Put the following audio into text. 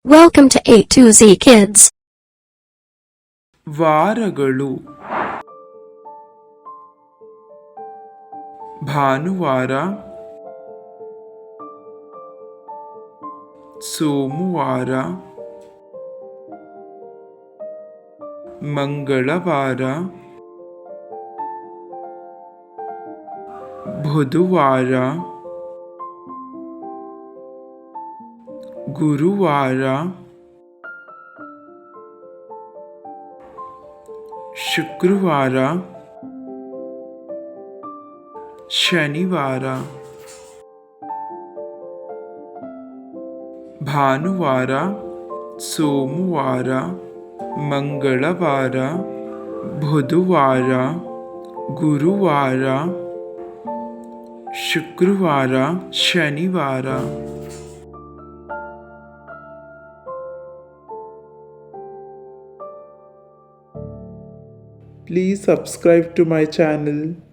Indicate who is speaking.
Speaker 1: Welcome to A to Z Kids.
Speaker 2: ವಾರಗಳು ಭಾನುವಾರ, ಸೋಮವಾರ, ಮಂಗಳವಾರ, ಬುಧವಾರ, ಗುರುವಾರ, ಶುಕ್ರವಾರ, ಶನಿವಾರ. ಭಾನುವಾರ, ಸೋಮವಾರ, ಮಂಗಳವಾರ, ಬುಧವಾರ, ಗುರುವಾರ, ಶುಕ್ರವಾರ, ಶನಿವಾರ. Please subscribe to my channel.